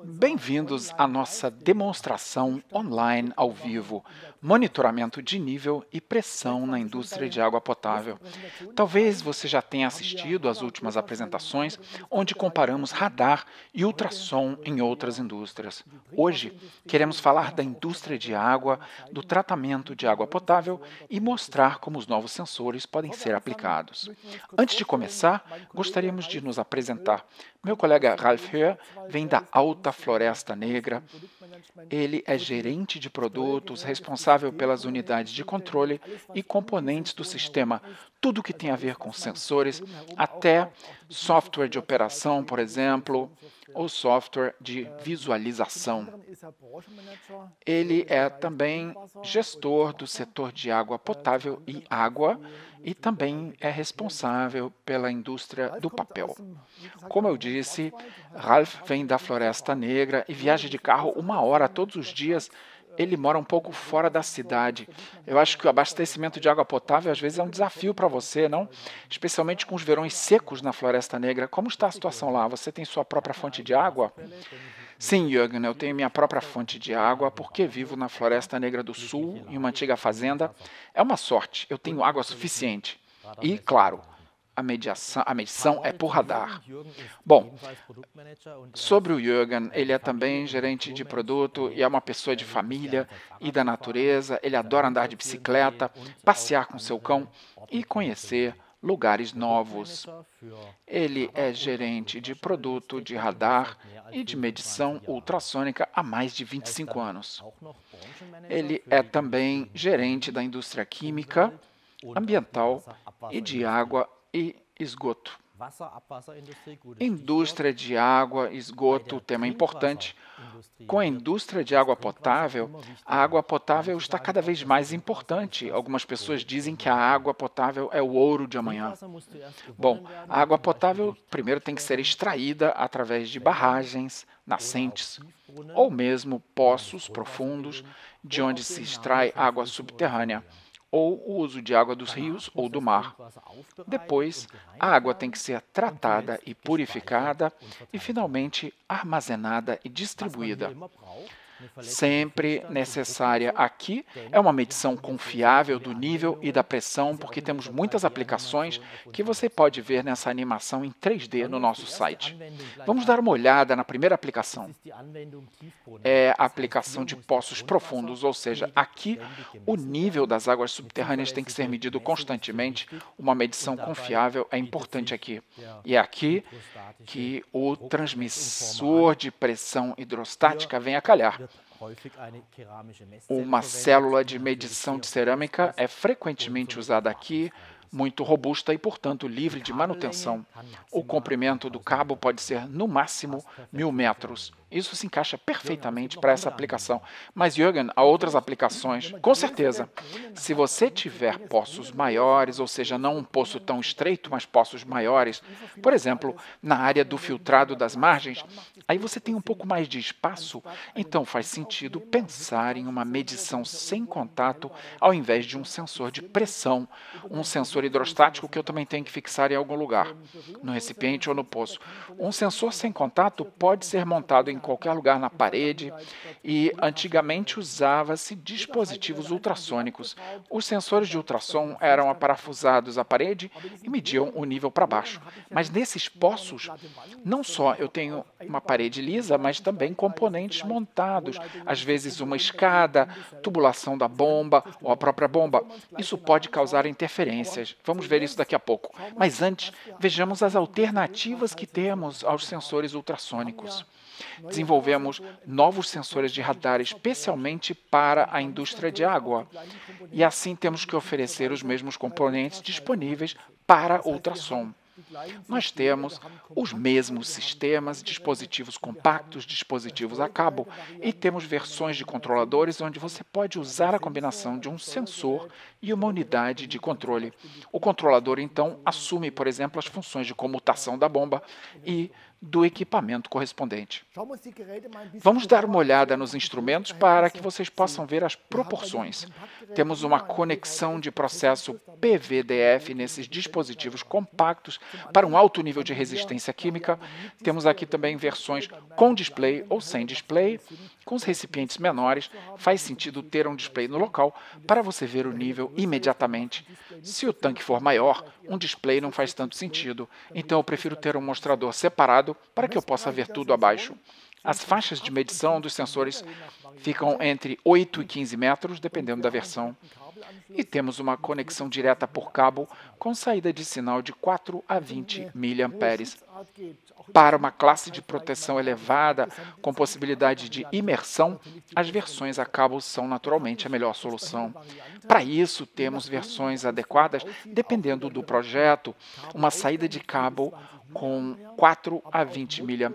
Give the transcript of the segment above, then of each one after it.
Bem-vindos à nossa demonstração online ao vivo, monitoramento de nível e pressão na indústria de água potável. Talvez você já tenha assistido às últimas apresentações, onde comparamos radar e ultrassom em outras indústrias. Hoje, queremos falar da indústria de água, do tratamento de água potável e mostrar como os novos sensores podem ser aplicados. Antes de começar, gostaríamos de nos apresentar. Meu colega Ralf Höhr vem da Alta Floresta Negra. Ele é gerente de produtos, responsável pelas unidades de controle e componentes do sistema, tudo que tem a ver com sensores, até software de operação, por exemplo, ou software de visualização. Ele é também gestor do setor de água potável e água e também é responsável pela indústria do papel. Como eu disse, Ralf vem da Floresta Negra e viaja de carro 1 hora todos os dias. Ele mora um pouco fora da cidade. Eu acho que o abastecimento de água potável às vezes é um desafio para você, não? Especialmente com os verões secos na Floresta Negra. Como está a situação lá? Você tem sua própria fonte de água? Sim, Jürgen, eu tenho minha própria fonte de água porque vivo na Floresta Negra do Sul, em uma antiga fazenda. É uma sorte, eu tenho água suficiente. E, claro, a medição é por radar. Bom, sobre o Jürgen, ele é também gerente de produto e é uma pessoa de família e da natureza. Ele adora andar de bicicleta, passear com seu cão e conhecer lugares novos. Ele é gerente de produto de radar e de medição ultrassônica há mais de 25 anos. Ele é também gerente da indústria química, ambiental e de água e esgoto. Indústria de água, esgoto, tema importante. Com a indústria de água potável, a água potável está cada vez mais importante. Algumas pessoas dizem que a água potável é o ouro de amanhã. Bom, a água potável primeiro tem que ser extraída através de barragens, nascentes ou mesmo poços profundos, de onde se extrai água subterrânea, ou o uso de água dos rios ou do mar. Depois, a água tem que ser tratada e purificada e, finalmente, armazenada e distribuída. Sempre necessária aqui é uma medição confiável do nível e da pressão, porque temos muitas aplicações que você pode ver nessa animação em 3D no nosso site. Vamos dar uma olhada na primeira aplicação. É a aplicação de poços profundos, ou seja, aqui o nível das águas subterrâneas tem que ser medido constantemente. Uma medição confiável é importante aqui. E é aqui que o transmissor de pressão hidrostática vem a calhar. Uma célula de medição de cerâmica é frequentemente usada aqui, muito robusta e, portanto, livre de manutenção. O comprimento do cabo pode ser, no máximo, 1000 metros. Isso se encaixa perfeitamente para essa aplicação. Mas, Jürgen, há outras aplicações? Com certeza. Se você tiver poços maiores, ou seja, não um poço tão estreito, mas poços maiores, por exemplo, na área do filtrado das margens, aí você tem um pouco mais de espaço, então faz sentido pensar em uma medição sem contato ao invés de um sensor de pressão, um sensor hidrostático que eu também tenho que fixar em algum lugar, no recipiente ou no poço. Um sensor sem contato pode ser montado em qualquer lugar na parede e antigamente usava-se dispositivos ultrassônicos. Os sensores de ultrassom eram aparafusados à parede e mediam o nível para baixo. Mas nesses poços, não só eu tenho uma parede lisa, mas também componentes montados, às vezes uma escada, tubulação da bomba ou a própria bomba. Isso pode causar interferências. Vamos ver isso daqui a pouco. Mas antes, vejamos as alternativas que temos aos sensores ultrassônicos. Desenvolvemos novos sensores de radar especialmente para a indústria de água. E assim temos que oferecer os mesmos componentes disponíveis para ultrassom. Nós temos os mesmos sistemas, dispositivos compactos, dispositivos a cabo, e temos versões de controladores onde você pode usar a combinação de um sensor e uma unidade de controle. O controlador, então, assume, por exemplo, as funções de comutação da bomba e do equipamento correspondente. Vamos dar uma olhada nos instrumentos para que vocês possam ver as proporções. Temos uma conexão de processo PVDF nesses dispositivos compactos para um alto nível de resistência química. Temos aqui também versões com display ou sem display. Com os recipientes menores, faz sentido ter um display no local para você ver o nível imediatamente. Se o tanque for maior, um display não faz tanto sentido, então eu prefiro ter um mostrador separado para que eu possa ver tudo abaixo. As faixas de medição dos sensores ficam entre 8 e 15 metros, dependendo da versão. E temos uma conexão direta por cabo com saída de sinal de 4 a 20 mA. Para uma classe de proteção elevada, com possibilidade de imersão, as versões a cabo são naturalmente a melhor solução. Para isso, temos versões adequadas dependendo do projeto, uma saída de cabo com 4 a 20 mA,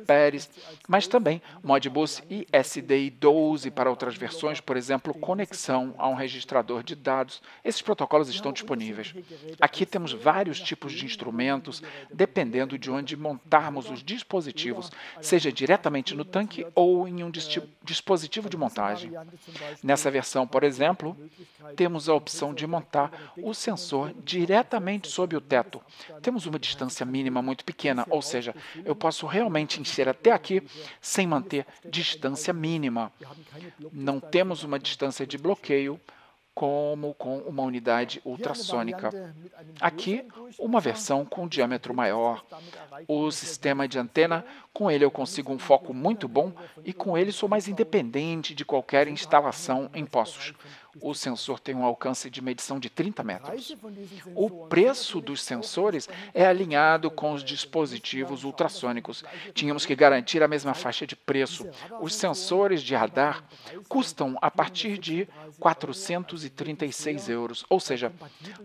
mas também Modbus e SDI 12 para outras versões, por exemplo, conexão a um registrador de dados. Esses protocolos estão disponíveis. Aqui temos vários tipos de instrumentos, dependendo de onde montarmos os dispositivos, seja diretamente no tanque ou em um dispositivo de montagem. Nessa versão, por exemplo, temos a opção de montar o sensor diretamente sob o teto. Temos uma distância mínima muito pequena, ou seja, eu posso realmente encher até aqui sem manter distância mínima. Não temos uma distância de bloqueio como com uma unidade ultrassônica. Aqui, uma versão com diâmetro maior. O sistema de antena, com ele eu consigo um foco muito bom e com ele sou mais independente de qualquer instalação em poços. O sensor tem um alcance de medição de 30 metros. O preço dos sensores é alinhado com os dispositivos ultrassônicos. Tínhamos que garantir a mesma faixa de preço. Os sensores de radar custam a partir de 436 euros, ou seja,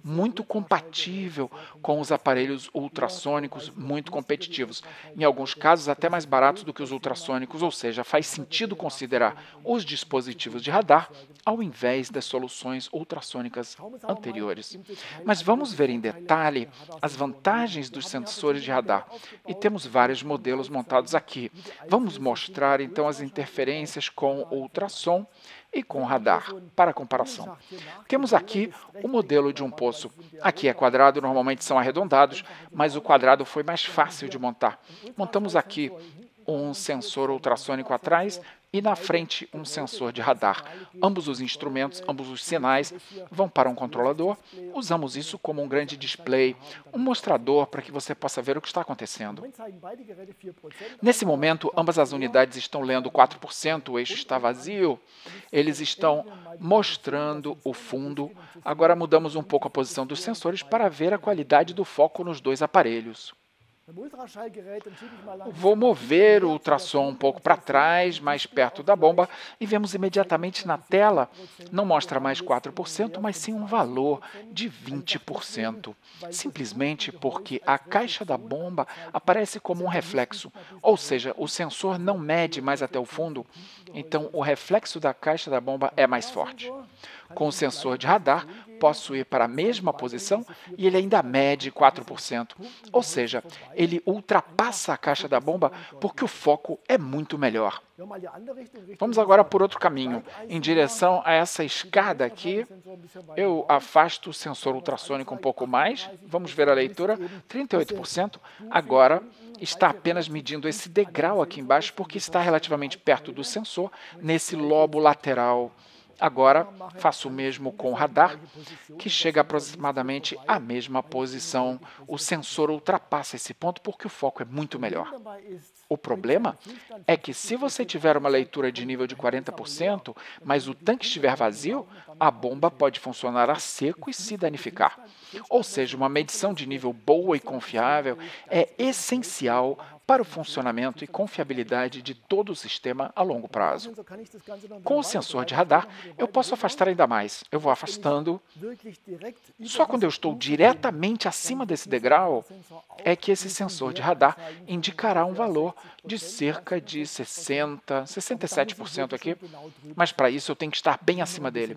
muito compatível com os aparelhos ultrassônicos muito competitivos. Em alguns casos, até mais baratos do que os ultrassônicos, ou seja, faz sentido considerar os dispositivos de radar ao invés das soluções ultrassônicas anteriores. Mas vamos ver em detalhe as vantagens dos sensores de radar. E temos vários modelos montados aqui. Vamos mostrar então as interferências com ultrassom e com radar, para comparação. Temos aqui o modelo de um poço. Aqui é quadrado, normalmente são arredondados, mas o quadrado foi mais fácil de montar. Montamos aqui um sensor ultrassônico atrás e na frente um sensor de radar. Ambos os instrumentos, ambos os sinais vão para um controlador. Usamos isso como um grande display, um mostrador para que você possa ver o que está acontecendo. Nesse momento, ambas as unidades estão lendo 4%, o eixo está vazio. Eles estão mostrando o fundo. Agora mudamos um pouco a posição dos sensores para ver a qualidade do foco nos dois aparelhos. Vou mover o ultrassom um pouco para trás, mais perto da bomba, e vemos imediatamente na tela, não mostra mais 4%, mas sim um valor de 20%. Simplesmente porque a caixa da bomba aparece como um reflexo, ou seja, o sensor não mede mais até o fundo, então o reflexo da caixa da bomba é mais forte. Com o sensor de radar, posso ir para a mesma posição e ele ainda mede 4%. Ou seja, ele ultrapassa a caixa da bomba porque o foco é muito melhor. Vamos agora por outro caminho. Em direção a essa escada aqui, eu afasto o sensor ultrassônico um pouco mais. Vamos ver a leitura. 38%. Agora está apenas medindo esse degrau aqui embaixo porque está relativamente perto do sensor, nesse lobo lateral. Agora, faço o mesmo com o radar, que chega aproximadamente à mesma posição. O sensor ultrapassa esse ponto porque o foco é muito melhor. O problema é que se você tiver uma leitura de nível de 40%, mas o tanque estiver vazio, a bomba pode funcionar a seco e se danificar. Ou seja, uma medição de nível boa e confiável é essencial para o funcionamento e confiabilidade de todo o sistema a longo prazo. Com o sensor de radar, eu posso afastar ainda mais. Eu vou afastando. Só quando eu estou diretamente acima desse degrau é que esse sensor de radar indicará um valor de cerca de 60, 67% aqui, mas para isso eu tenho que estar bem acima dele.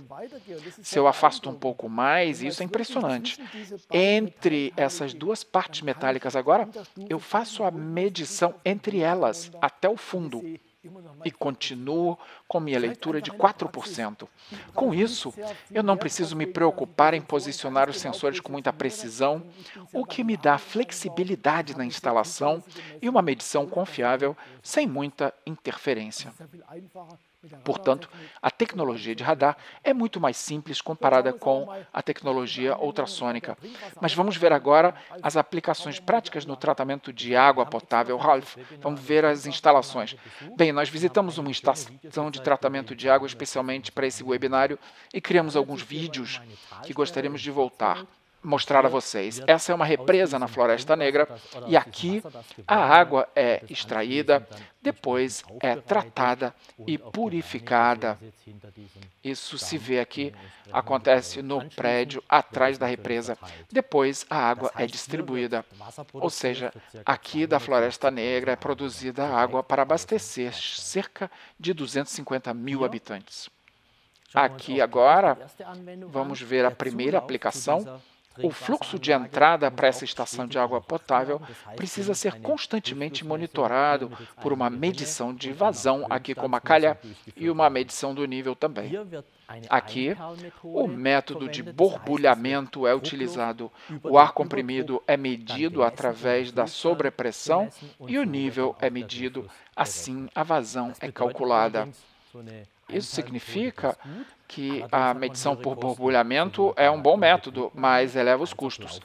Se eu afasto um pouco mais, isso é impressionante. Entre essas duas partes metálicas agora, eu faço a medição entre elas até o fundo e continuo com minha leitura de 4%. Com isso, eu não preciso me preocupar em posicionar os sensores com muita precisão, o que me dá flexibilidade na instalação e uma medição confiável sem muita interferência. Portanto, a tecnologia de radar é muito mais simples comparada com a tecnologia ultrassônica. Mas vamos ver agora as aplicações práticas no tratamento de água potável. Ralph, vamos ver as instalações. Bem, nós visitamos uma estação de tratamento de água especialmente para esse webinário e criamos alguns vídeos que gostaríamos de mostrar a vocês. Essa é uma represa na Floresta Negra e aqui a água é extraída, depois é tratada e purificada. Isso se vê aqui, acontece no prédio atrás da represa. Depois a água é distribuída, ou seja, aqui da Floresta Negra é produzida água para abastecer cerca de 250 mil habitantes. Aqui agora vamos ver a primeira aplicação. O fluxo de entrada para essa estação de água potável precisa ser constantemente monitorado por uma medição de vazão, aqui com uma calha, e uma medição do nível também. Aqui, o método de borbulhamento é utilizado. O ar comprimido é medido através da sobrepressão e o nível é medido, assim a vazão é calculada. Isso significa que a medição por borbulhamento é um bom método, mas eleva os custos,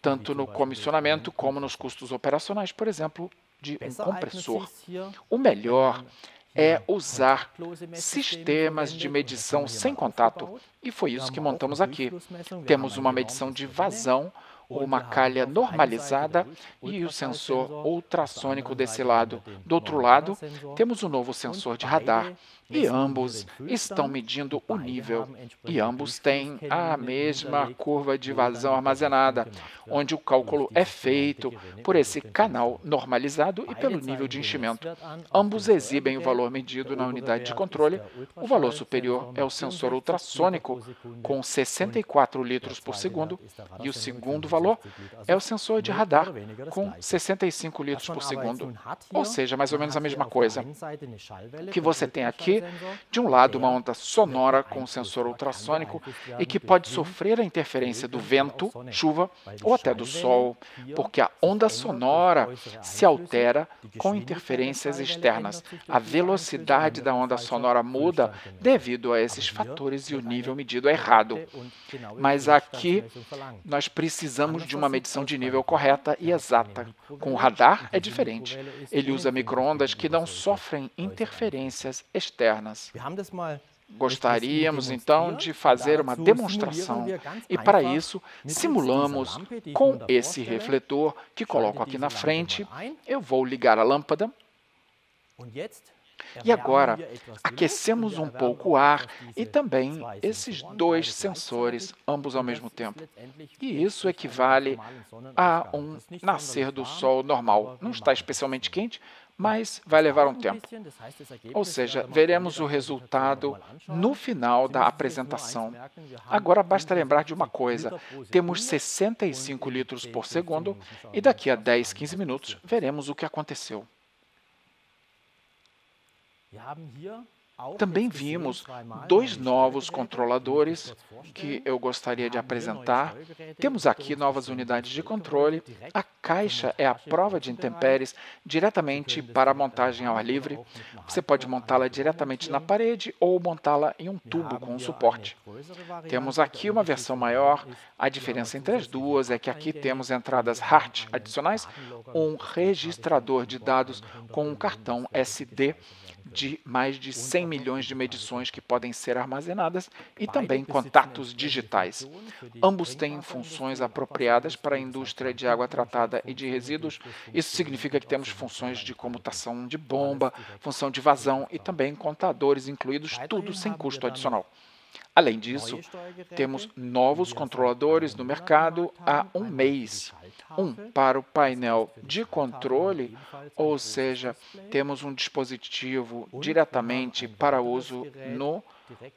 tanto no comissionamento como nos custos operacionais, por exemplo, de um compressor. O melhor é usar sistemas de medição sem contato, e foi isso que montamos aqui. Temos uma medição de vazão, uma calha normalizada e o sensor ultrassônico desse lado. Do outro lado, temos um novo sensor de radar e ambos estão medindo o nível. E ambos têm a mesma curva de vazão armazenada, onde o cálculo é feito por esse canal normalizado e pelo nível de enchimento. Ambos exibem o valor medido na unidade de controle. O valor superior é o sensor ultrassônico, com 64 litros por segundo, e o segundo valor é o sensor de radar, com 65 litros por segundo, ou seja, mais ou menos a mesma coisa. O que você tem aqui, de um lado, uma onda sonora com sensor ultrassônico e que pode sofrer a interferência do vento, chuva ou até do sol, porque a onda sonora se altera com interferências externas. A velocidade da onda sonora muda devido a esses fatores e o nível medido é errado. Mas aqui nós precisamos de uma medição de nível correta e exata. Com o radar é diferente. Ele usa micro-ondas que não sofrem interferências externas. Gostaríamos, então, de fazer uma demonstração e, para isso, simulamos com esse refletor que coloco aqui na frente. Eu vou ligar a lâmpada. E agora, aquecemos um pouco o ar e também esses dois sensores, ambos ao mesmo tempo. E isso equivale a um nascer do sol normal. Não está especialmente quente, mas vai levar um tempo. Ou seja, veremos o resultado no final da apresentação. Agora basta lembrar de uma coisa, temos 65 litros por segundo e daqui a 10, 15 minutos veremos o que aconteceu. Também vimos dois novos controladores que eu gostaria de apresentar. Temos aqui novas unidades de controle. A caixa é a prova de intempéries diretamente para a montagem ao ar livre. Você pode montá-la diretamente na parede ou montá-la em um tubo com um suporte. Temos aqui uma versão maior. A diferença entre as duas é que aqui temos entradas HART adicionais, um registrador de dados com um cartão SD de mais de 100 milhões de medições que podem ser armazenadas e também contatos digitais. Ambos têm funções apropriadas para a indústria de água tratada e de resíduos. Isso significa que temos funções de comutação de bomba, função de vazão e também contadores incluídos, tudo sem custo adicional. Além disso, temos novos controladores no mercado há um mês. Um para o painel de controle, ou seja, temos um dispositivo diretamente para uso no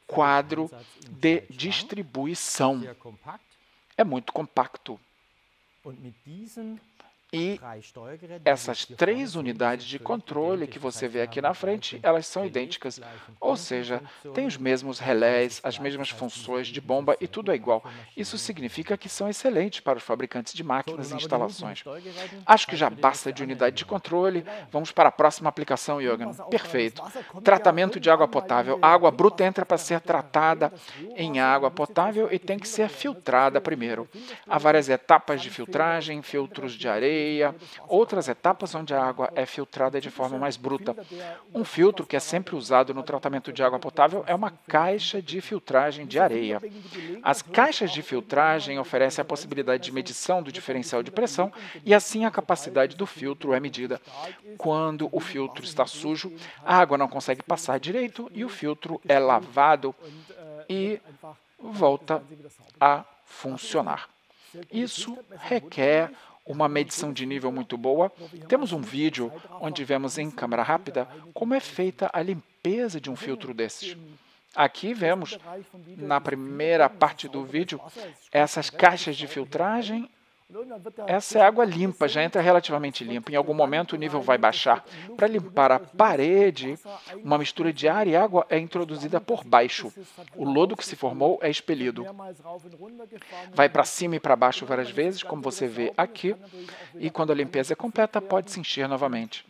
quadro de distribuição. É muito compacto. E essas 3 unidades de controle que você vê aqui na frente, elas são idênticas, ou seja, tem os mesmos relés, as mesmas funções de bomba e tudo é igual. Isso significa que são excelentes para os fabricantes de máquinas e instalações. Acho que já basta de unidade de controle. Vamos para a próxima aplicação, Jürgen. Perfeito. Tratamento de água potável. A água bruta entra para ser tratada em água potável e tem que ser filtrada primeiro. Há várias etapas de filtragem, filtros de areia, outras etapas onde a água é filtrada de forma mais bruta. Um filtro que é sempre usado no tratamento de água potável é uma caixa de filtragem de areia. As caixas de filtragem oferecem a possibilidade de medição do diferencial de pressão e assim a capacidade do filtro é medida. Quando o filtro está sujo, a água não consegue passar direito e o filtro é lavado e volta a funcionar. Isso requer uma medição de nível muito boa. Temos um vídeo onde vemos em câmera rápida como é feita a limpeza de um filtro desses. Aqui vemos, na primeira parte do vídeo, essas caixas de filtragem. Essa é água limpa, já entra relativamente limpa. Em algum momento o nível vai baixar. Para limpar a parede, uma mistura de ar e água é introduzida por baixo. O lodo que se formou é expelido. Vai para cima e para baixo várias vezes, como você vê aqui, e quando a limpeza é completa, pode se encher novamente.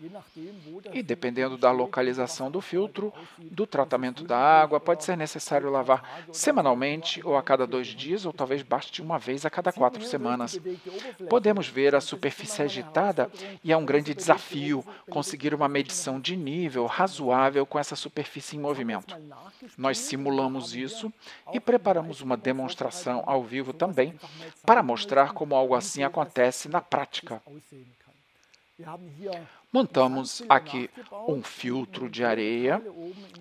E dependendo da localização do filtro, do tratamento da água, pode ser necessário lavar semanalmente ou a cada 2 dias, ou talvez baste uma vez a cada 4 semanas. Podemos ver a superfície agitada e é um grande desafio conseguir uma medição de nível razoável com essa superfície em movimento. Nós simulamos isso e preparamos uma demonstração ao vivo também para mostrar como algo assim acontece na prática. Montamos aqui um filtro de areia.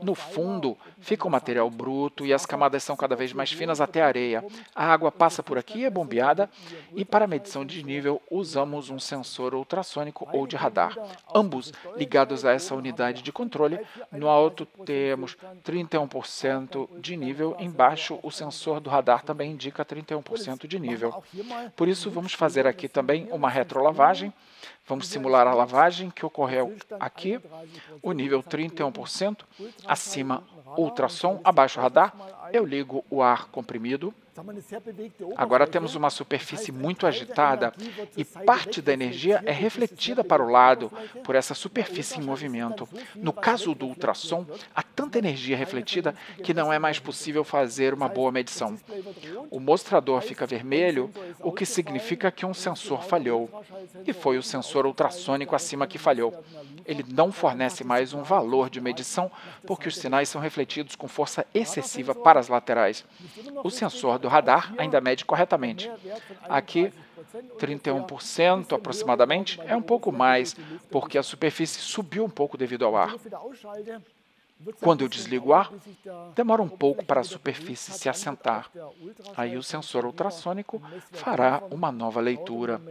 No fundo fica o material bruto e as camadas são cada vez mais finas até a areia. A água passa por aqui, é bombeada e para medição de nível usamos um sensor ultrassônico ou de radar. Ambos ligados a essa unidade de controle. No alto temos 31% de nível, embaixo o sensor do radar também indica 31% de nível. Por isso vamos fazer aqui também uma retrolavagem. Vamos simular a lavagem que ocorreu aqui, o nível 31%, acima ultrassom, abaixo radar, eu ligo o ar comprimido. Agora temos uma superfície muito agitada e parte da energia é refletida para o lado por essa superfície em movimento. No caso do ultrassom, há tanta energia refletida que não é mais possível fazer uma boa medição. O mostrador fica vermelho, o que significa que um sensor falhou. E foi o sensor ultrassônico acima que falhou. Ele não fornece mais um valor de medição porque os sinais são refletidos com força excessiva para as laterais. O sensor do radar ainda mede corretamente. Aqui, 31% aproximadamente, é um pouco mais, porque a superfície subiu um pouco devido ao ar. Quando eu desligo o ar, demora um pouco para a superfície se assentar. Aí o sensor ultrassônico fará uma nova leitura.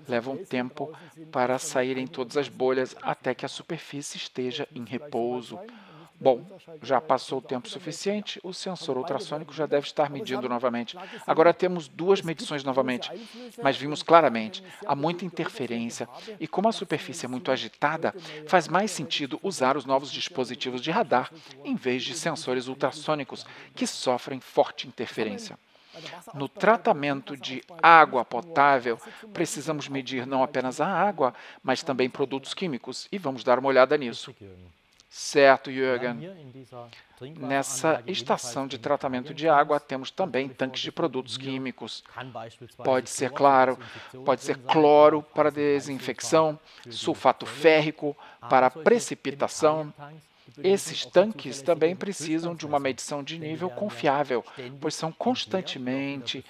Leva um tempo para saírem todas as bolhas até que a superfície esteja em repouso. Bom, já passou o tempo suficiente, o sensor ultrassônico já deve estar medindo novamente. Agora temos 2 medições novamente, mas vimos claramente, há muita interferência e como a superfície é muito agitada, faz mais sentido usar os novos dispositivos de radar em vez de sensores ultrassônicos que sofrem forte interferência. No tratamento de água potável, precisamos medir não apenas a água, mas também produtos químicos, e vamos dar uma olhada nisso. Certo, Jürgen. Nessa estação de tratamento de água, temos também tanques de produtos químicos. Pode ser claro, pode ser cloro para desinfecção, sulfato férrico para precipitação. Esses tanques também precisam de uma medição de nível confiável, pois são constantemente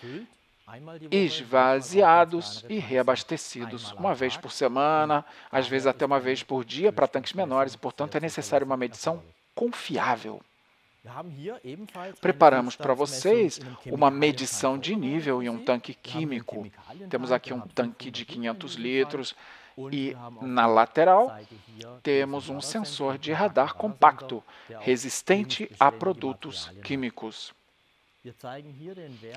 esvaziados e reabastecidos, uma vez por semana, às vezes até uma vez por dia para tanques menores, e, portanto, é necessário uma medição confiável. Preparamos para vocês uma medição de nível em um tanque químico. Temos aqui um tanque de 500 litros e, na lateral, temos um sensor de radar compacto, resistente a produtos químicos.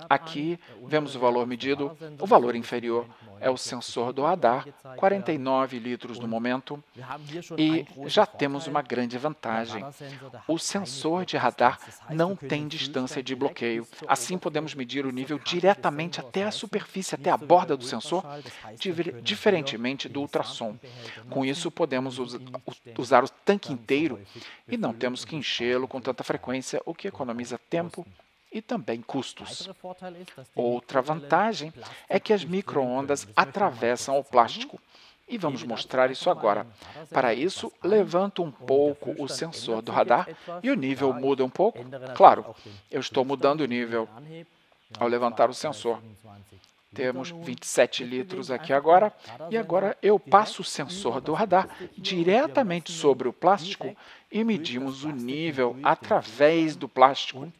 Aqui vemos o valor medido. O valor inferior é o sensor do radar, 49 litros no momento. E já temos uma grande vantagem. O sensor de radar não tem distância de bloqueio. Assim, podemos medir o nível diretamente até a superfície, até a borda do sensor, diferentemente do ultrassom. Com isso, podemos usar o tanque inteiro e não temos que enchê-lo com tanta frequência, o que economiza tempo e também custos. Outra vantagem é que as micro-ondas atravessam o plástico. E vamos mostrar isso agora. Para isso, levanto um pouco o sensor do radar e o nível muda um pouco. Claro, eu estou mudando o nível ao levantar o sensor. Temos 27 litros aqui agora, e agora eu passo o sensor do radar diretamente sobre o plástico e medimos o nível através do plástico.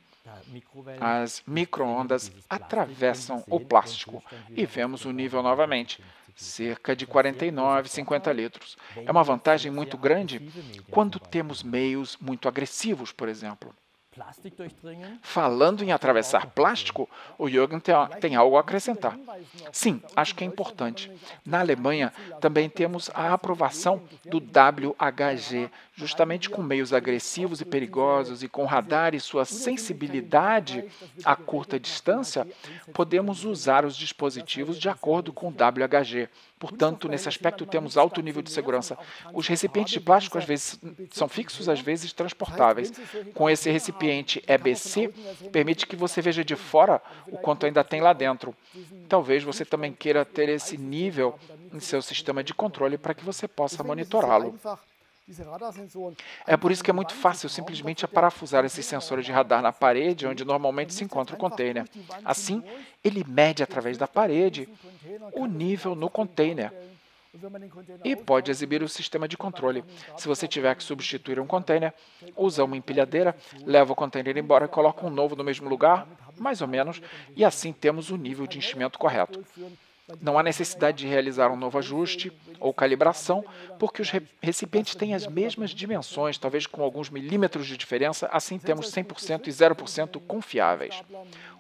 As micro-ondas atravessam o plástico e vemos o nível novamente, cerca de 49, 50 litros. É uma vantagem muito grande quando temos meios muito agressivos, por exemplo. Falando em atravessar plástico, o Jürgen tem algo a acrescentar. Sim, acho que é importante. Na Alemanha, também temos a aprovação do WHG, justamente com meios agressivos e perigosos e com radar e sua sensibilidade a curta distância, podemos usar os dispositivos de acordo com o WHG. Portanto, nesse aspecto, temos alto nível de segurança. Os recipientes de plástico, às vezes, são fixos, às vezes transportáveis. Com esse recipiente EBC, permite que você veja de fora o quanto ainda tem lá dentro. Talvez você também queira ter esse nível em seu sistema de controle para que você possa monitorá-lo. É por isso que é muito fácil simplesmente parafusar esses sensores de radar na parede, onde normalmente se encontra o container. Assim, ele mede através da parede o nível no container e pode exibir o sistema de controle. Se você tiver que substituir um container, usa uma empilhadeira, leva o container embora e coloca um novo no mesmo lugar, mais ou menos, e assim temos o nível de enchimento correto. Não há necessidade de realizar um novo ajuste ou calibração, porque os recipientes têm as mesmas dimensões, talvez com alguns milímetros de diferença, assim temos 100% e 0% confiáveis.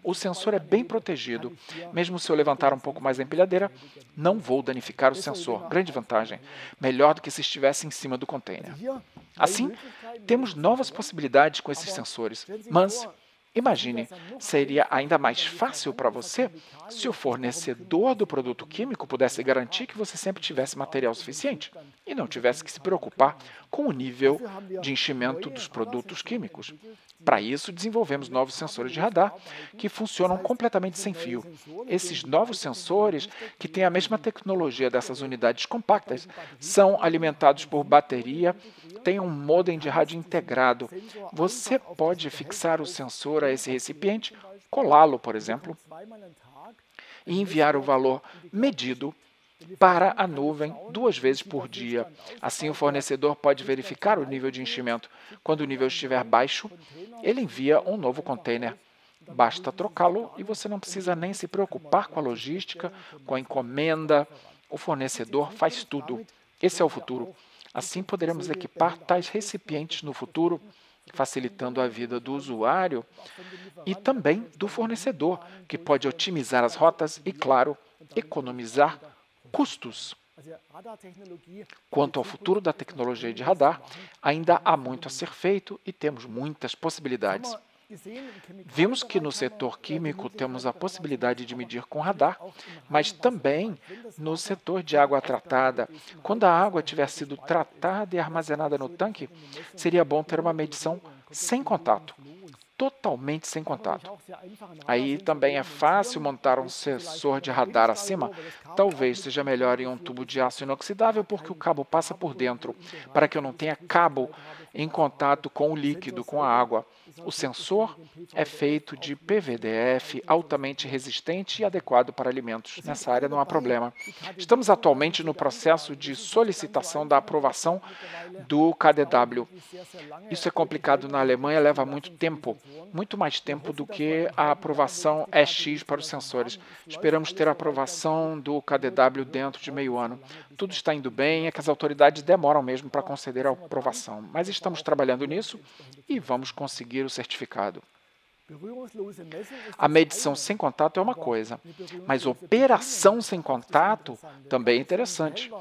O sensor é bem protegido. Mesmo se eu levantar um pouco mais a empilhadeira, não vou danificar o sensor. Grande vantagem. Melhor do que se estivesse em cima do container. Assim, temos novas possibilidades com esses sensores, mas imagine, seria ainda mais fácil para você se o fornecedor do produto químico pudesse garantir que você sempre tivesse material suficiente e não tivesse que se preocupar com o nível de enchimento dos produtos químicos. Para isso, desenvolvemos novos sensores de radar que funcionam completamente sem fio. Esses novos sensores, que têm a mesma tecnologia dessas unidades compactas, são alimentados por bateria, têm um modem de rádio integrado. Você pode fixar o sensor a esse recipiente, colá-lo, por exemplo, e enviar o valor medido para a nuvem 2 vezes por dia. Assim, o fornecedor pode verificar o nível de enchimento. Quando o nível estiver baixo, ele envia um novo container. Basta trocá-lo e você não precisa nem se preocupar com a logística, com a encomenda. O fornecedor faz tudo. Esse é o futuro. Assim, poderemos equipar tais recipientes no futuro, facilitando a vida do usuário e também do fornecedor, que pode otimizar as rotas e, claro, economizar custos. Quanto ao futuro da tecnologia de radar, ainda há muito a ser feito e temos muitas possibilidades. Vimos que no setor químico temos a possibilidade de medir com radar, mas também no setor de água tratada. Quando a água tiver sido tratada e armazenada no tanque, seria bom ter uma medição sem contato. totalmente sem contato. Aí também é fácil montar um sensor de radar acima. Talvez seja melhor em um tubo de aço inoxidável, porque o cabo passa por dentro, para que eu não tenha cabo em contato com o líquido, com a água. O sensor é feito de PVDF, altamente resistente e adequado para alimentos. Nessa área não há problema. Estamos atualmente no processo de solicitação da aprovação do KDW. Isso é complicado na Alemanha, leva muito tempo, muito mais tempo do que a aprovação EX para os sensores. Esperamos ter a aprovação do KDW dentro de meio ano. Tudo está indo bem, é que as autoridades demoram mesmo para conceder a aprovação, mas estamos trabalhando nisso e vamos conseguir o certificado. A medição sem contato é uma coisa, mas operação sem contato também é interessante.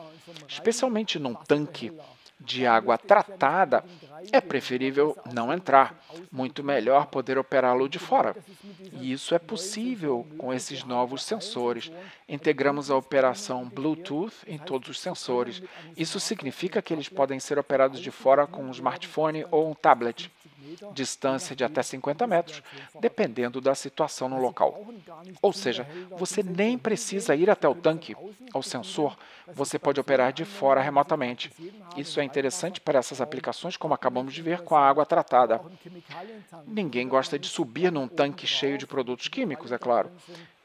Especialmente num tanque de água tratada, é preferível não entrar. Muito melhor poder operá-lo de fora. E isso é possível com esses novos sensores. Integramos a operação Bluetooth em todos os sensores. Isso significa que eles podem ser operados de fora com um smartphone ou um tablet. Distância de até 50 metros, dependendo da situação no local. Ou seja, você nem precisa ir até o tanque, ao sensor, você pode operar de fora remotamente. Isso é interessante para essas aplicações, como acabamos de ver com a água tratada. Ninguém gosta de subir num tanque cheio de produtos químicos, é claro.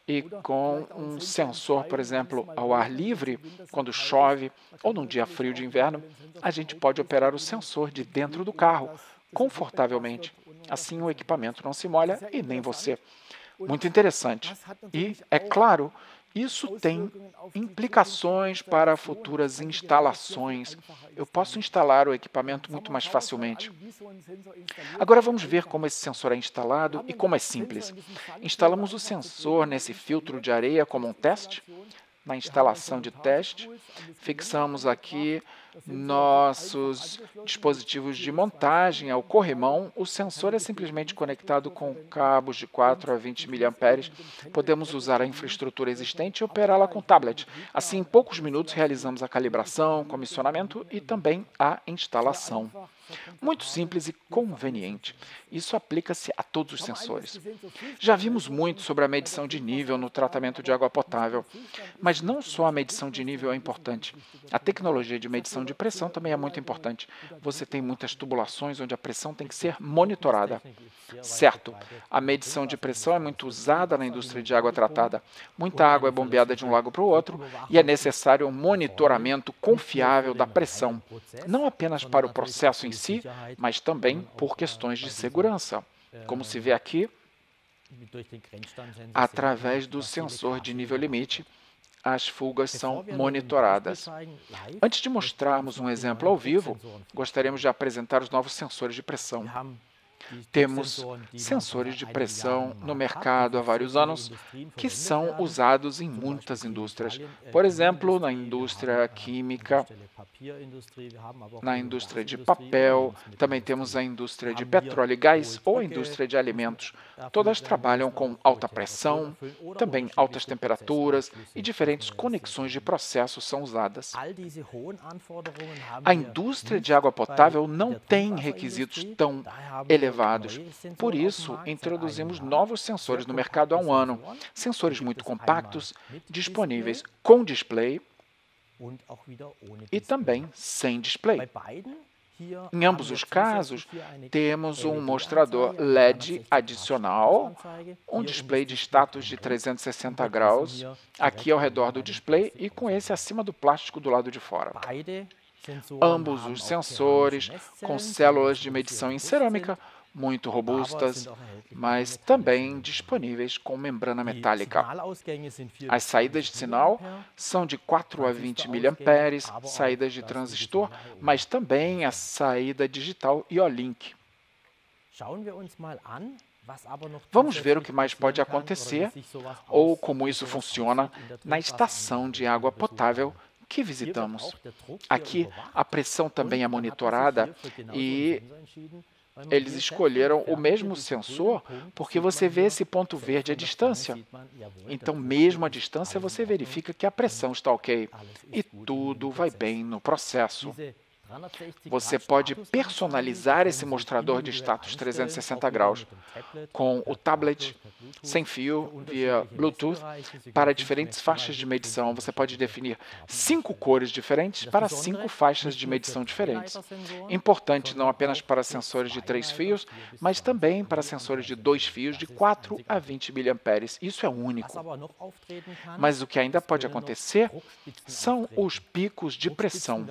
E com um sensor, por exemplo, ao ar livre, quando chove, ou num dia frio de inverno, a gente pode operar o sensor de dentro do carro, confortavelmente. Assim o equipamento não se molha e nem você. Muito interessante. E, é claro, isso tem implicações para futuras instalações. Eu posso instalar o equipamento muito mais facilmente. Agora vamos ver como esse sensor é instalado e como é simples. Instalamos o sensor nesse filtro de areia como um teste. Na instalação de teste, fixamos aqui nossos dispositivos de montagem ao corrimão. O sensor é simplesmente conectado com cabos de 4 a 20 mA. Podemos usar a infraestrutura existente e operá-la com tablet. Assim, em poucos minutos, realizamos a calibração, comissionamento e também a instalação. Muito simples e conveniente. Isso aplica-se a todos os sensores. Já vimos muito sobre a medição de nível no tratamento de água potável, mas não só a medição de nível é importante. A tecnologia de medição de pressão também é muito importante. Você tem muitas tubulações onde a pressão tem que ser monitorada. Certo, a medição de pressão é muito usada na indústria de água tratada. Muita água é bombeada de um lago para o outro e é necessário um monitoramento confiável da pressão, não apenas para o processo em si, mas também por questões de segurança. Como se vê aqui, através do sensor de nível limite, as fugas são monitoradas. Antes de mostrarmos um exemplo ao vivo, gostaríamos de apresentar os novos sensores de pressão. Temos sensores de pressão no mercado há vários anos que são usados em muitas indústrias. Por exemplo, na indústria química, na indústria de papel, também temos a indústria de petróleo e gás ou a indústria de alimentos. Todas trabalham com alta pressão, também altas temperaturas e diferentes conexões de processos são usadas. A indústria de água potável não tem requisitos tão elevados. Por isso, introduzimos novos sensores no mercado há um ano. Sensores muito compactos, disponíveis com display e também sem display. Em ambos os casos, temos um mostrador LED adicional, um display de status de 360 graus, aqui ao redor do display e com esse acima do plástico do lado de fora. Ambos os sensores com células de medição em cerâmica, muito robustas, mas também disponíveis com membrana metálica. As saídas de sinal são de 4 a 20 mA, saídas de transistor, mas também a saída digital IO-Link. Vamos ver o que mais pode acontecer ou como isso funciona na estação de água potável que visitamos. Aqui, a pressão também é monitorada e eles escolheram o mesmo sensor porque você vê esse ponto verde à distância. Então, mesmo à distância, você verifica que a pressão está ok e tudo vai bem no processo. Você pode personalizar esse mostrador de status 360 graus com o tablet sem fio via Bluetooth para diferentes faixas de medição. Você pode definir 5 cores diferentes para 5 faixas de medição diferentes. Importante não apenas para sensores de 3 fios, mas também para sensores de 2 fios de 4 a 20 mA. Isso é único. Mas o que ainda pode acontecer são os picos de pressão.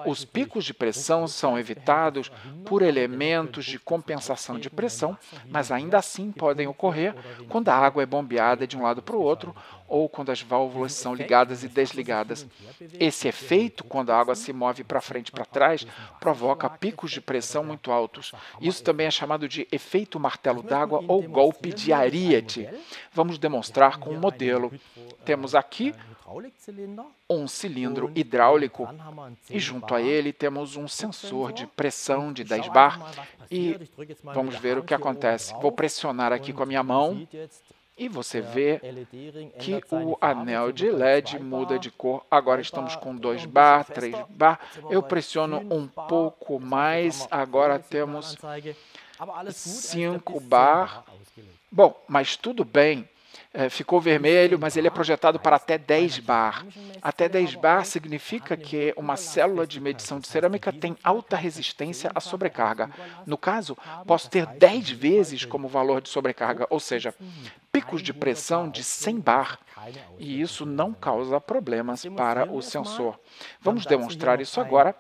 Os picos de pressão são evitados por elementos de compensação de pressão, mas ainda assim podem ocorrer quando a água é bombeada de um lado para o outro ou quando as válvulas são ligadas e desligadas. Esse efeito, quando a água se move para frente e para trás, provoca picos de pressão muito altos. Isso também é chamado de efeito martelo d'água ou golpe de Ariete. Vamos demonstrar com um modelo. Temos aqui um cilindro hidráulico e junto a ele temos um sensor de pressão de 10 bar e vamos ver o que acontece. Vou pressionar aqui com a minha mão e você vê que o anel de LED muda de cor. Agora estamos com 2 bar, 3 bar. Eu pressiono um pouco mais, agora temos 5 bar. Bom, mas tudo bem. Ficou vermelho, mas ele é projetado para até 10 bar. Até 10 bar significa que uma célula de medição de cerâmica tem alta resistência à sobrecarga. No caso, posso ter 10 vezes como valor de sobrecarga, ou seja, picos de pressão de 100 bar. E isso não causa problemas para o sensor. Vamos demonstrar isso agora.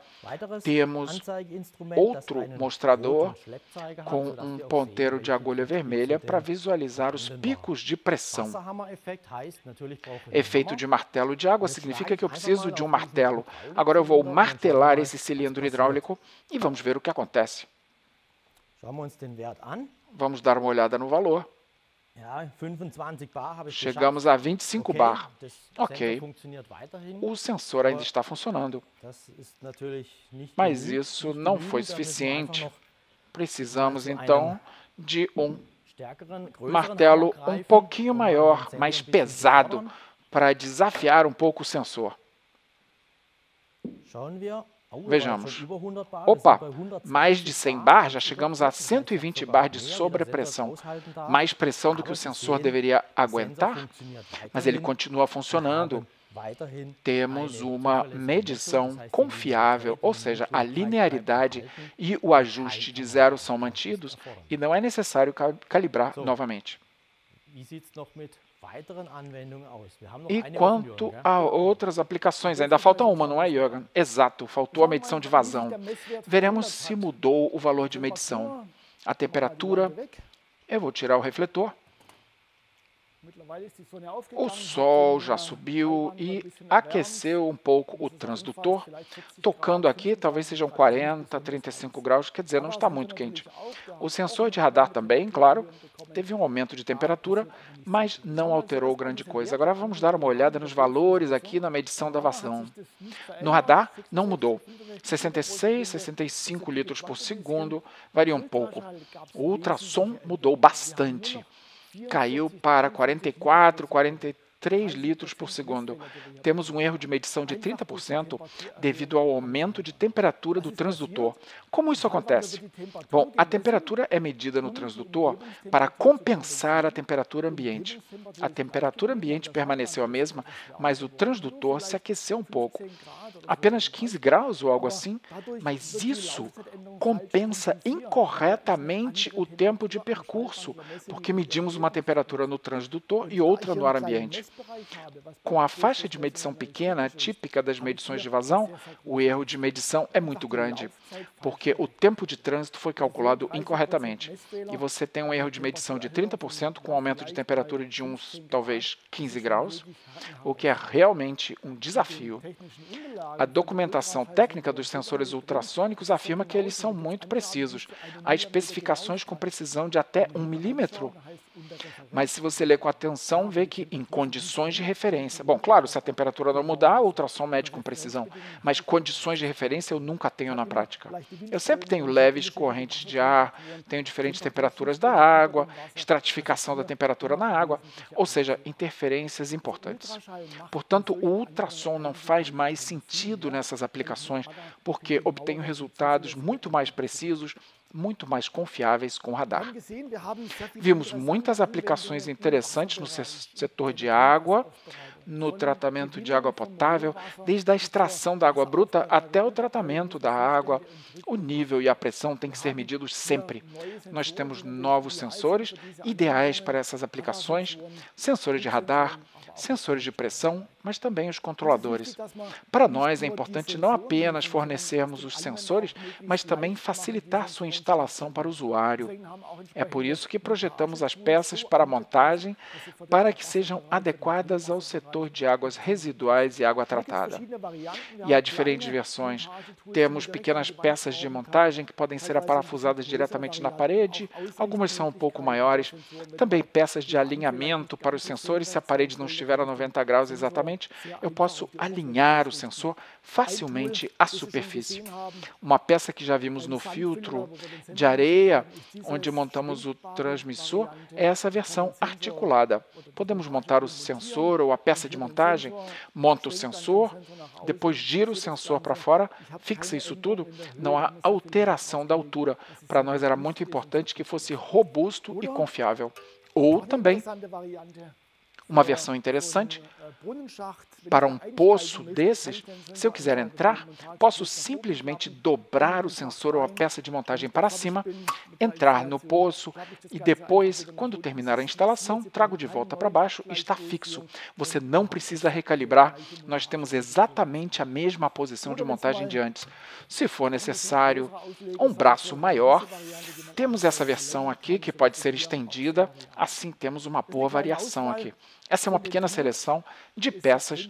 Temos outro mostrador com um ponteiro de agulha vermelha para visualizar os picos de pressão. Efeito de martelo de água significa que eu preciso de um martelo. Agora eu vou martelar esse cilindro hidráulico e vamos ver o que acontece. Vamos dar uma olhada no valor. Chegamos a 25 bar. Ok. O sensor ainda está funcionando. Mas isso não foi suficiente. Precisamos, então, de um martelo um pouquinho maior, mais pesado, para desafiar um pouco o sensor. Vejamos. Opa, mais de 100 bar, já chegamos a 120 bar de sobrepressão. Mais pressão do que o sensor deveria aguentar, mas ele continua funcionando. Temos uma medição confiável, ou seja, a linearidade e o ajuste de zero são mantidos e não é necessário calibrar novamente. E quanto a outras aplicações, ainda falta uma, não é, Jürgen? Exato, faltou a medição de vazão. Veremos se mudou o valor de medição. A temperatura, eu vou tirar o refletor. O sol já subiu e aqueceu um pouco o transdutor. Tocando aqui, talvez sejam 40, 35 graus, quer dizer, não está muito quente. O sensor de radar também, claro, teve um aumento de temperatura, mas não alterou grande coisa. Agora vamos dar uma olhada nos valores aqui na medição da vazão. No radar, não mudou. 66, 65 litros por segundo, varia um pouco. O ultrassom mudou bastante. Caiu para 44, 43 litros por segundo. Temos um erro de medição de 30% devido ao aumento de temperatura do transdutor. Como isso acontece? Bom, a temperatura é medida no transdutor para compensar a temperatura ambiente. A temperatura ambiente permaneceu a mesma, mas o transdutor se aqueceu um pouco. Apenas 15 graus ou algo assim, mas isso compensa incorretamente o tempo de percurso, porque medimos uma temperatura no transdutor e outra no ar ambiente. Com a faixa de medição pequena, típica das medições de vazão, o erro de medição é muito grande, porque o tempo de trânsito foi calculado incorretamente. E você tem um erro de medição de 30% com aumento de temperatura de uns, talvez, 15 graus, o que é realmente um desafio. A documentação técnica dos sensores ultrassônicos afirma que eles são muito precisos. Há especificações com precisão de até 1 milímetro. Mas se você ler com atenção, vê que em condições de referência... Bom, claro, se a temperatura não mudar, o ultrassom mede com precisão. Mas condições de referência eu nunca tenho na prática. Eu sempre tenho leves correntes de ar, tenho diferentes temperaturas da água, estratificação da temperatura na água, ou seja, interferências importantes. Portanto, o ultrassom não faz mais sentido investido nessas aplicações porque obtenho resultados muito mais precisos, muito mais confiáveis com o radar. Vimos muitas aplicações interessantes no setor de água, no tratamento de água potável, desde a extração da água bruta até o tratamento da água. O nível e a pressão têm que ser medidos sempre. Nós temos novos sensores ideais para essas aplicações, sensores de radar, sensores de pressão, mas também os controladores. Para nós é importante não apenas fornecermos os sensores, mas também facilitar sua instalação para o usuário. É por isso que projetamos as peças para montagem para que sejam adequadas ao setor de águas residuais e água tratada. E há diferentes versões. Temos pequenas peças de montagem que podem ser aparafusadas diretamente na parede, algumas são um pouco maiores. Também peças de alinhamento para os sensores, se a parede não estiver a 90 graus exatamente, eu posso alinhar o sensor facilmente à superfície. Uma peça que já vimos no filtro de areia, onde montamos o transmissor, é essa versão articulada. Podemos montar o sensor ou a peça de montagem, monta o sensor, depois gira o sensor para fora, fixa isso tudo, não há alteração da altura. Para nós era muito importante que fosse robusto e confiável. Ou também uma versão interessante, para um poço desses, se eu quiser entrar, posso simplesmente dobrar o sensor ou a peça de montagem para cima, entrar no poço e depois, quando terminar a instalação, trago de volta para baixo e está fixo. Você não precisa recalibrar, nós temos exatamente a mesma posição de montagem de antes. Se for necessário um braço maior, temos essa versão aqui que pode ser estendida, assim temos uma boa variação aqui. Essa é uma pequena seleção de peças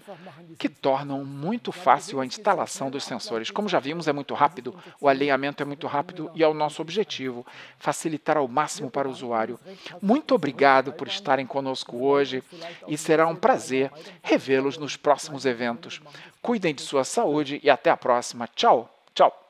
que tornam muito fácil a instalação dos sensores. Como já vimos, é muito rápido, o alinhamento é muito rápido e é o nosso objetivo, facilitar ao máximo para o usuário. Muito obrigado por estarem conosco hoje e será um prazer revê-los nos próximos eventos. Cuidem de sua saúde e até a próxima. Tchau, tchau.